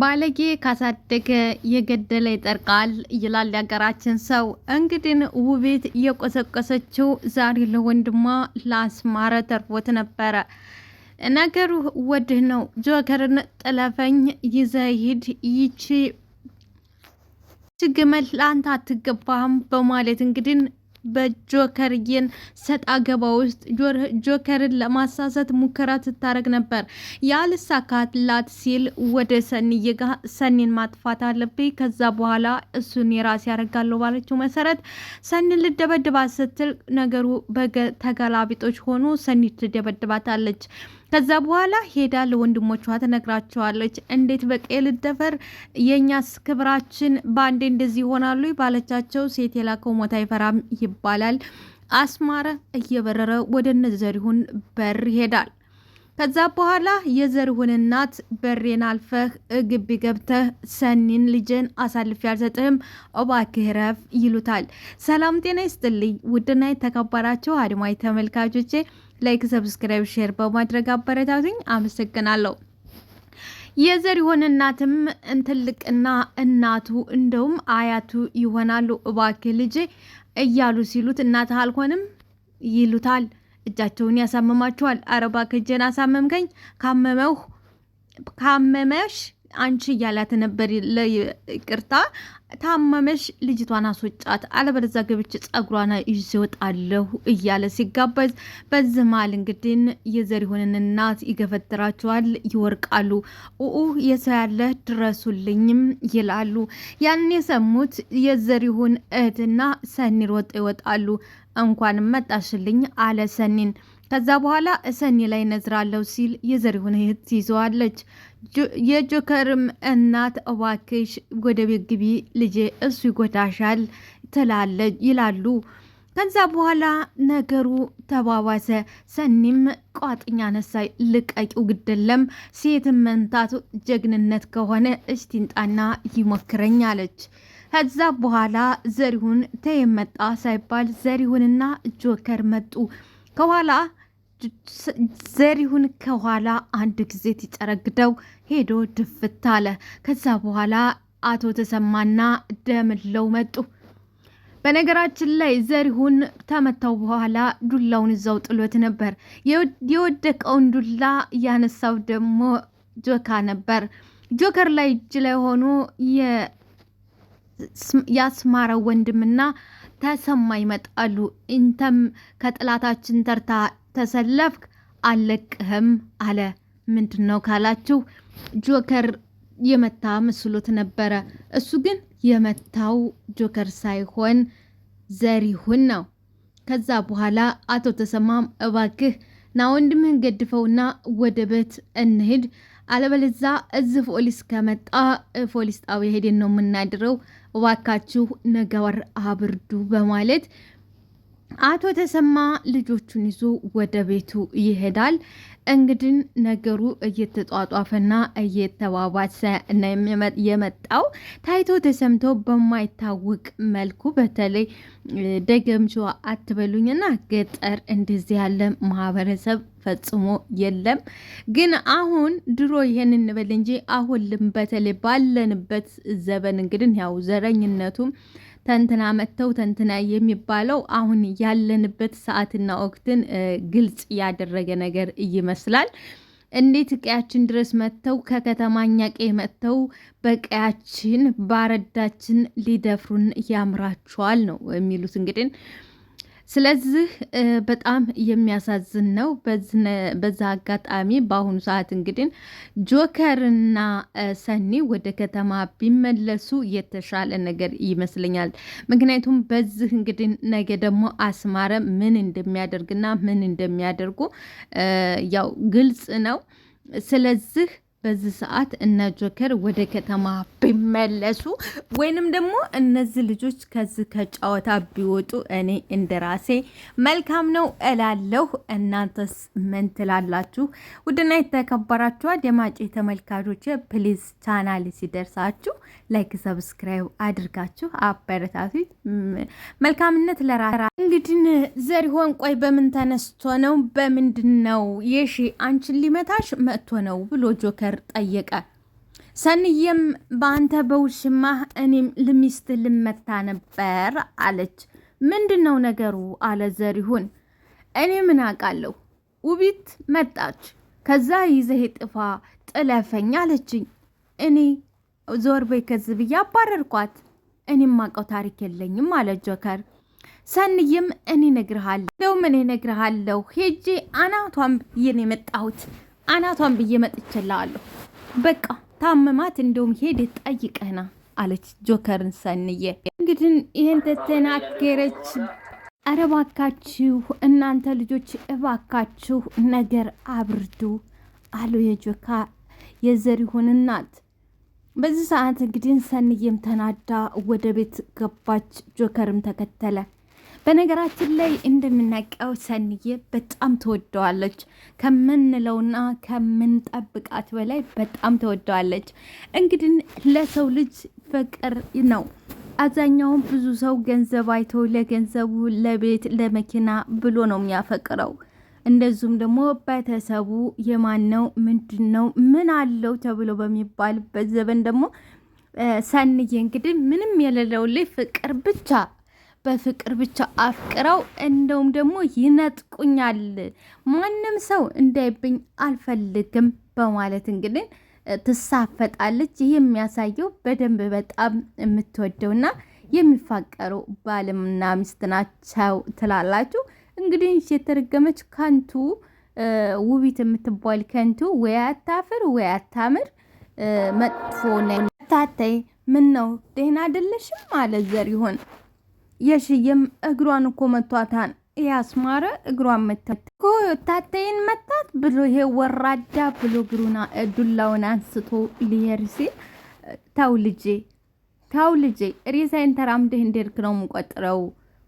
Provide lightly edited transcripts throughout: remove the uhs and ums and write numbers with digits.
ባለጌ ካሳደገ የገደለ ይጠርቃል ይላል የሀገራችን ሰው። እንግዲህ ውቤት የቆሰቆሰችው ዛሬ ለወንድሟ ለአስማረ ተርፎት ነበረ። ነገሩ ወድህ ነው። ጆከርን ጥለፈኝ ይዘህ ሂድ፣ ይቺ ግመል ለአንተ አትገባህም በማለት እንግዲህ በጆከርዬን ሰጣ ገባ ውስጥ ጆከርን ለማሳሰት ሙከራ ስታደርግ ነበር። ያልሳካላት ሲል ወደ ሰኒዬ ጋር ሰኒን ማጥፋት አለብኝ፣ ከዛ በኋላ እሱን የራስ ያደርጋለሁ ባለችው መሰረት ሰኒን ልደበድባት ስትል ነገሩ ተገላቢጦች ሆኖ ሰኒ ትደበድባታለች። ከዛ በኋላ ሄዳ ለወንድሞቿ ትነግራቸዋለች። እንዴት በቀይ ልደፈር፣ የኛስ ክብራችን በአንዴ እንደዚህ ይሆናሉ ባለቻቸው፣ ሴት የላከው ሞት አይፈራም ይባላል። አስማረ እየበረረ ወደ እነ ዘሪሁን በር ይሄዳል። ከዛ በኋላ የዘሪሁን እናት በሬን አልፈህ ግቢ ገብተህ ሰኒን ልጅን አሳልፌ አልሰጥህም እባክህ ረፍ ይሉታል። ሰላም ጤና ይስጥልኝ ውድና የተከበራችሁ አድማጭ ተመልካቾቼ፣ ላይክ፣ ሰብስክራይብ፣ ሼር በማድረግ አበረታቱኝ። አመሰግናለሁ። የዘሪሁን እናትም ትልቅና እናቱ እንደውም አያቱ ይሆናሉ። እባክህ ልጄ እያሉ ሲሉት እናትህ አልሆንም ይሉታል። እጃቸውን ያሳምማቸዋል። አረባ ከጀን አሳመምከኝ፣ ካመመሽ አንቺ እያላት ነበር። ለይቅርታ ታመመሽ ልጅቷን አስወጫት፣ አለበለዚያ ገብቼ ጸጉሯን ይዤ እወጣለሁ እያለ ሲጋበዝ፣ በዚህ መሀል እንግዲህ የዘሪሁንን እናት ይገፈትራቸዋል፣ ይወርቃሉ። የሰው ያለ ድረሱልኝም ይላሉ። ያን የሰሙት የዘሪሁን እህትና ሰኒ ሮጥ ይወጣሉ። እንኳንም መጣሽልኝ አለ ሰኒን። ከዛ በኋላ ሰኒ ላይ ነዝራለሁ ሲል የዘሪሁን እህት ይዘዋለች። የጆከርም እናት እባክሽ ወደ ቤት ግቢ ልጄ፣ እሱ ይጎዳሻል ትላለች ይላሉ። ከዛ በኋላ ነገሩ ተባባሰ። ሰኒም ቋጥኛ ነሳይ፣ ልቀቂው ግድለም፣ ሴትን መንታቱ ጀግንነት ከሆነ እስቲንጣና ይሞክረኝ አለች። ከዛ በኋላ ዘሪሁን ተየመጣ ሳይባል ዘሪሁንና ጆከር መጡ። ከኋላ ዘሪሁን ከኋላ አንድ ጊዜ ትጨረግደው ሄዶ ድፍት አለ። ከዛ በኋላ አቶ ተሰማና ደምለው መጡ። በነገራችን ላይ ዘሪሁን ተመታው በኋላ ዱላውን እዛው ጥሎት ነበር። የወደቀውን ዱላ ያነሳው ደግሞ ጆካ ነበር። ጆከር ላይ እጅ ላይ ሆኖ ያስማረው ወንድምና ተሰማ ይመጣሉ። እንተም ከጥላታችን ተርታ ተሰለፍክ አለቅህም አለ። ምንድን ነው ካላችሁ ጆከር የመታ መስሎት ነበረ። እሱ ግን የመታው ጆከር ሳይሆን ዘሪሁን ነው። ከዛ በኋላ አቶ ተሰማም እባክህ ና ወንድምህን ገድፈውና ወደ ቤት እንሂድ፣ አለበለዛ እዚህ ፖሊስ ከመጣ ፖሊስ ጣቢያ ሄደን ነው የምናድረው፣ እባካችሁ ነገር አብርዱ በማለት አቶ ተሰማ ልጆቹን ይዞ ወደ ቤቱ ይሄዳል። እንግዲህ ነገሩ እየተጧጧፈና እየተባባሰ የመጣው ታይቶ ተሰምቶ በማይታወቅ መልኩ፣ በተለይ ደገምችዋ አትበሉኝና ገጠር እንደዚህ ያለ ማህበረሰብ ፈጽሞ የለም። ግን አሁን ድሮ ይሄን እንበል እንጂ አሁን በተለይ ባለንበት ዘበን እንግዲህ ያው ዘረኝነቱም ተንትና መተው ተንትና የሚባለው አሁን ያለንበት ሰዓትና ወቅትን ግልጽ ያደረገ ነገር ይመስላል። እንዴት ቀያችን ድረስ መተው ከከተማኛ ቀይ መተው በቀያችን ባረዳችን ሊደፍሩን ያምራቸዋል ነው የሚሉት እንግዲህ። ስለዚህ በጣም የሚያሳዝን ነው። በዛ አጋጣሚ በአሁኑ ሰዓት እንግዲህ ጆከርና ሰኒ ወደ ከተማ ቢመለሱ የተሻለ ነገር ይመስለኛል። ምክንያቱም በዚህ እንግዲህ ነገ ደግሞ አስማረ ምን እንደሚያደርግና ምን እንደሚያደርጉ ያው ግልጽ ነው። ስለዚህ በዚህ ሰዓት እነ ጆከር ወደ ከተማ ቢመለሱ ወይንም ደግሞ እነዚህ ልጆች ከዚህ ከጨዋታ ቢወጡ እኔ እንደራሴ መልካም ነው እላለሁ። እናንተስ ምን ትላላችሁ? ውድና የተከበራችሁ አድማጭ ተመልካቾች ፕሊዝ ቻናል ሲደርሳችሁ ላይክ፣ ሰብስክራይብ አድርጋችሁ አበረታቱ። መልካምነት ለራራ። እንግዲህ ዘሪሁን ቆይ በምን ተነስቶ ነው በምንድን ነው የሺ አንቺን ሊመታሽ መጥቶ ነው ብሎ ጆከር ጠየቀ። ሰንዬም በአንተ በውሽማ እኔም ለሚስት ልመታ ነበር አለች። ምንድነው ነገሩ አለ ዘሪሁን። እኔ ምን አውቃለሁ፣ ውቢት መጣች፣ ከዛ ይዘህ ጥፋ ጥለፈኝ አለችኝ። እኔ ዞር በይ ከዚህ ብዬ አባረርኳት። እኔም ማውቀው ታሪክ የለኝም አለ ጆከር። ሰንዬም እኔ እነግርሃለሁ፣ እንደውም እኔ እነግርሃለሁ ሄጄ አናቷን ብዬ ነው የመጣሁት፣ አናቷን ብዬ መጥቼልሃለሁ። በቃ ታመማት፣ እንደውም ሄድ ጠይቀህና አለች ጆከርን። ሰንዬ እንግዲህ ይህን ተተናገረች። ኧረ እባካችሁ እናንተ ልጆች እባካችሁ ነገር አብርዱ አሉ የጆካ የዘሪሁን እናት። በዚህ ሰዓት እንግዲህ ሰንዬም ተናዳ ወደ ቤት ገባች። ጆከርም ተከተለ። በነገራችን ላይ እንደምናውቀው ሰንዬ በጣም ተወደዋለች፣ ከምንለውና ከምንጠብቃት በላይ በጣም ተወደዋለች። እንግዲህ ለሰው ልጅ ፍቅር ነው። አብዛኛውን ብዙ ሰው ገንዘብ አይቶ ለገንዘቡ ለቤት ለመኪና ብሎ ነው የሚያፈቅረው። እንደዚሁም ደግሞ ቤተሰቡ የማን ነው ምንድን ነው ምን አለው ተብሎ በሚባልበት ዘመን ደግሞ ሰንዬ እንግዲህ ምንም የሌለው ላይ ፍቅር ብቻ በፍቅር ብቻ አፍቅረው እንደውም ደግሞ ይነጥቁኛል፣ ማንም ሰው እንዳይብኝ አልፈልግም በማለት እንግዲህ ትሳፈጣለች። ይህ የሚያሳየው በደንብ በጣም የምትወደውና የሚፋቀሩ ባልና ሚስት ናቸው ትላላችሁ። እንግዲህ የተረገመች ከንቱ ውቢት የምትባል ከንቱ ወይ አታፍር ወይ አታምር፣ መጥፎ ነው። ታታይ ምን ነው ደህና አይደለሽም አለ ዘሪሁን። የሽየም እግሯን እኮ መቷታን ያስማረ እግሯን መታት እኮ ታታይን መታት ብሎ ይሄ ወራዳ ብሎ እግሩና ዱላውን አንስቶ ሊሄድ ሲል ታው ልጄ ሬሳዬን ተራምደህ እንደርክ ነው የምቆጥረው፣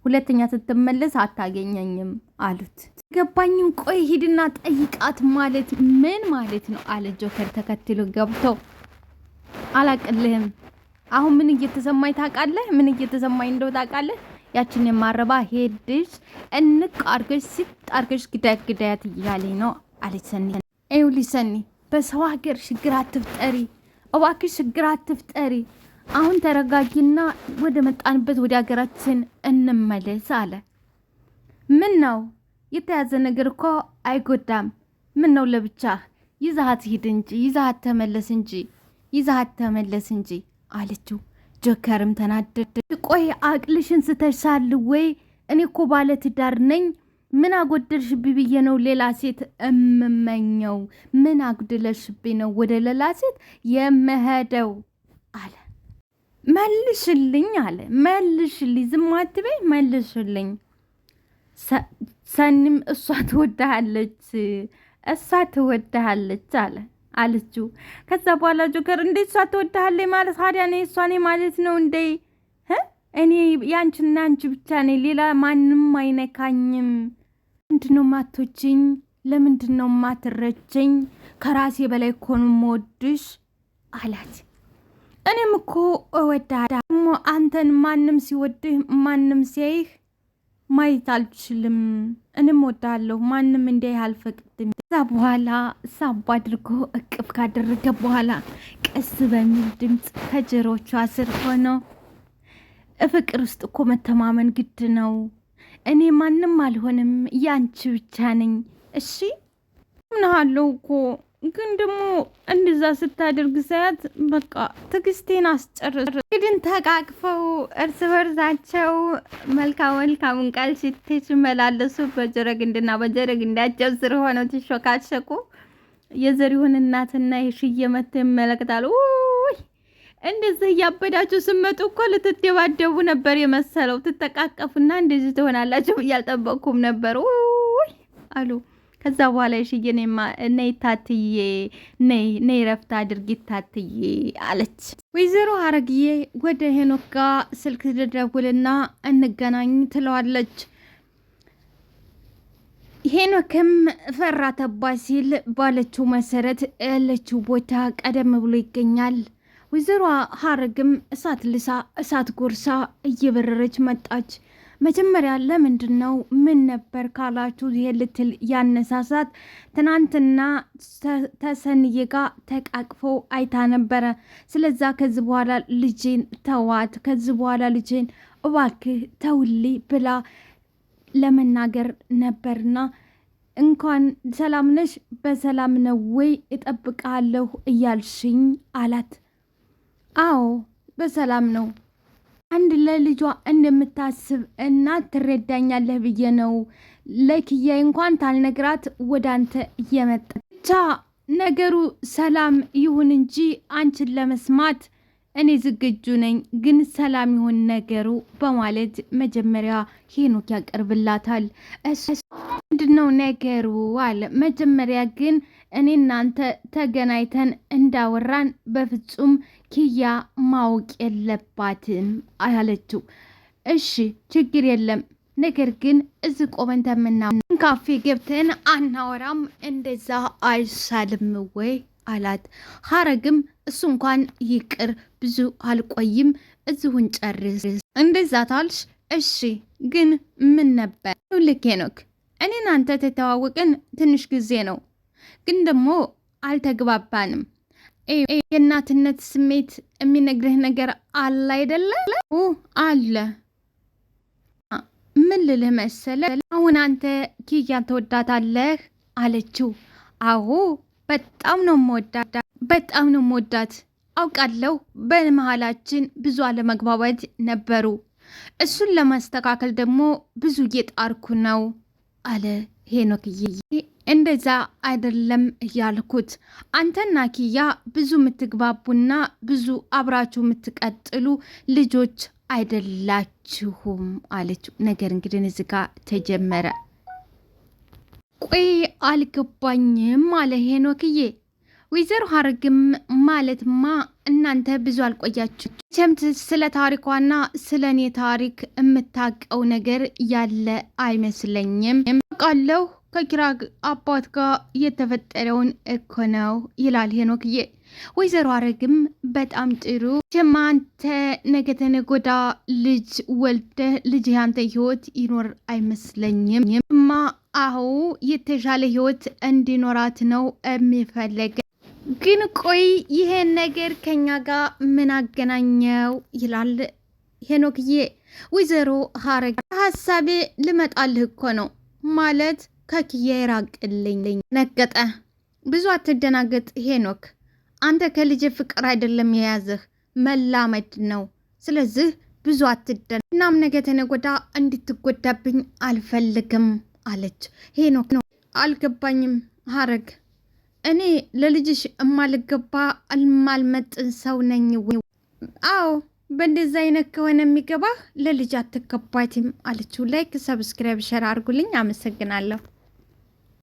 ሁለተኛ ስትመለስ አታገኘኝም አሉት። ገባኝም። ቆይ ሂድና ጠይቃት ማለት ምን ማለት ነው አለ ጆከር ተከትሎ ገብቶ። አላቅልህም አሁን ምን እየተሰማኝ ታውቃለህ? ምን እየተሰማኝ እንደው ታውቃለህ? ያችን የማረባ ሄድሽ እንቅ አርገሽ ሲጣርገሽ ግዳያት እያለኝ ነው አለች ሰኒ። ይኸውልሽ ሰኒ፣ በሰው ሀገር ችግር አትፍጠሪ እባክሽ፣ ችግር አትፍጠሪ። አሁን ተረጋጊና ወደ መጣንበት ወደ ሀገራችን እንመለስ አለ። ምን ነው የተያዘ ነገር እኮ አይጎዳም። ምን ነው ለብቻ ይዛሃት ሂድ እንጂ ይዛሃት ተመለስ እንጂ አለችው። ጆከርም ተናደደ። ቆይ አቅልሽን ስተሻል ወይ? እኔ እኮ ባለ ትዳር ነኝ። ምን አጎደልሽብኝ ብዬ ነው ሌላ ሴት እምመኘው? ምን አጉድለሽብኝ ነው ወደ ሌላ ሴት የምሄደው አለ። መልሽልኝ አለ። መልሽልኝ፣ ዝም አትበይ፣ መልሽልኝ። ሰኒም እሷ ትወድሃለች አለ አለችው። ከዛ በኋላ ጆከር እንዴት እሷ ትወድሃለች ማለት ታዲያ እኔ እሷ ነኝ ማለት ነው እንዴ? እኔ ያንቺና አንቺ ብቻ ነኝ፣ ሌላ ማንም አይነካኝም። ምንድነው ማቶችኝ? ለምንድነው ማትረቸኝ? ከራሴ በላይ እኮ ነው የምወድሽ አላት። እኔም እኮ እወድሃለሁ፣ አንተን ማንም ሲወድህ ማንም ሲያይህ ማየት አልችልም። እኔም እወድሃለሁ፣ ማንም እንዲያይህ አልፈቅድም። ከዛ በኋላ ሳባ አድርጎ እቅፍ ካደረገ በኋላ ቀስ በሚል ድምፅ ከጆሮቿ ስር ሆነው ፍቅር ውስጥ እኮ መተማመን ግድ ነው። እኔ ማንም አልሆንም፣ ያንቺ ብቻ ነኝ። እሺ ምናለው እኮ ግን ደግሞ እንደዛ ስታደርግ ሳያት በቃ ትዕግስቴን አስጨርስ። እንግዲህ ተቃቅፈው እርስ በርሳቸው መልካሙን ቃል ሲመላለሱ በጀረግንድና በጀረግንዳቸው ስር ሆነው ትሾካሸቁ። የዘሪሁን እናትና የሽዬ መተው ይመለከታሉ። እንደዚህ እያበዳችሁ ስመጡ እኮ ልትደባደቡ ነበር የመሰለው። ትተቃቀፉና እንደዚህ ትሆናላችሁ እያልጠበቅኩም ነበር አሉ። ከዛ በኋላ የሽዬ ነይ ታትዬ ነይ ረፍት አድርጊ ታትዬ አለች። ወይዘሮ ሀረግዬ ወደ ሄኖክ ጋር ስልክ ትደውልና እንገናኝ ትለዋለች። ሄኖክም ፈራ ተባ ሲል ባለችው መሰረት ያለችው ቦታ ቀደም ብሎ ይገኛል። ወይዘሮ ሀረግም እሳት ልሳ እሳት ጎርሳ እየበረረች መጣች። መጀመሪያ ለምንድነው ምን ነበር ካላችሁ ይሄ ልትል ያነሳሳት ትናንትና ተሰንዬ ጋር ተቃቅፎ አይታ ነበረ። ስለዛ ከዚህ በኋላ ልጄን ተዋት፣ ከዚህ በኋላ ልጄን እባክህ ተውልኝ ብላ ለመናገር ነበርና እንኳን ሰላም ነሽ በሰላም ነው ወይ እጠብቃለሁ እያልሽኝ አላት። አዎ በሰላም ነው፣ አንድ ለልጇ እንደምታስብ እናት ትረዳኛለህ ብዬ ነው ለኪያ እንኳን ታልነግራት ወደ አንተ እየመጣ ብቻ ነገሩ ሰላም ይሁን እንጂ አንቺን ለመስማት እኔ ዝግጁ ነኝ፣ ግን ሰላም ይሁን ነገሩ በማለት መጀመሪያ ሄኖክ ያቀርብላታል። ምንድነው ነገሩ አለ። መጀመሪያ ግን እኔ እናንተ ተገናኝተን እንዳወራን በፍጹም ኪያ ማወቅ የለባትም አለችው። እሺ ችግር የለም፣ ነገር ግን እዚህ ቆመን ተምናምን ካፌ ገብተን አናወራም እንደዛ አይሻልም ወይ አላት። ሀረግም እሱ እንኳን ይቅር ብዙ አልቆይም እዚሁን ጨርስ እንደዛ ታልሽ እሺ ግን ምን ነበር ልክ ሄኖክ እኔን አንተ ተተዋወቅን ትንሽ ጊዜ ነው፣ ግን ደግሞ አልተግባባንም። የእናትነት ስሜት የሚነግርህ ነገር አለ አይደለ? አለ። ምን ልልህ መሰለ፣ አሁን አንተ ኪያን ተወዳታለህ አለችው። አዎ በጣም ነው የምወዳት፣ በጣም ነው የምወዳት። አውቃለሁ በመሀላችን ብዙ አለመግባባት ነበሩ፣ እሱን ለማስተካከል ደግሞ ብዙ እየጣርኩ ነው አለ ሄኖክዬ። እንደዛ አይደለም እያልኩት፣ አንተና ኪያ ብዙ የምትግባቡና ብዙ አብራችሁ የምትቀጥሉ ልጆች አይደላችሁም አለችው። ነገር እንግዲህ እዚህ ጋ ተጀመረ። ቆይ አልገባኝም አለ ሄኖክዬ። ወይዘሮ ሀረግም ማለትማ እናንተ ብዙ አልቆያችሁ ቸምት ስለ ታሪኳና ስለ እኔ ታሪክ የምታውቀው ነገር ያለ አይመስለኝም። አውቃለሁ ከኪራ አባት ጋር የተፈጠረውን እኮ ነው ይላል ሄኖክዬ። ወይዘሮ ሀረግም በጣም ጥሩ ጀማንተ ነገ ተነገ ወዲያ ልጅ ወልደህ ልጅ ያንተ ህይወት ይኖር አይመስለኝም ማ አሁ የተሻለ ህይወት እንዲኖራት ነው የሚፈለገ። ግን ቆይ ይሄን ነገር ከኛ ጋር ምን አገናኘው ይላል ሄኖክዬ። ወይዘሮ ሀረግ ሀሳቤ ልመጣልህ እኮ ነው ማለት ከኪያ ይራቅልኝ። ነገጠ ብዙ አትደናገጥ ሄኖክ፣ አንተ ከልጅ ፍቅር አይደለም የያዘህ መላመድ ነው። ስለዚህ ብዙ አትደና፣ እናም ነገ ተነገ ወዲያ እንድትጎዳብኝ አልፈልግም አለች። ሄኖክ ነው አልገባኝም ሀረግ፣ እኔ ለልጅሽ እማልገባ እማልመጥን ሰው ነኝ ወይ? አዎ በእንደዛ አይነት ከሆነ የሚገባህ ለልጅ አትገባትም አለችው። ላይክ ሰብስክራይብ ሸር አድርጉልኝ። አመሰግናለሁ።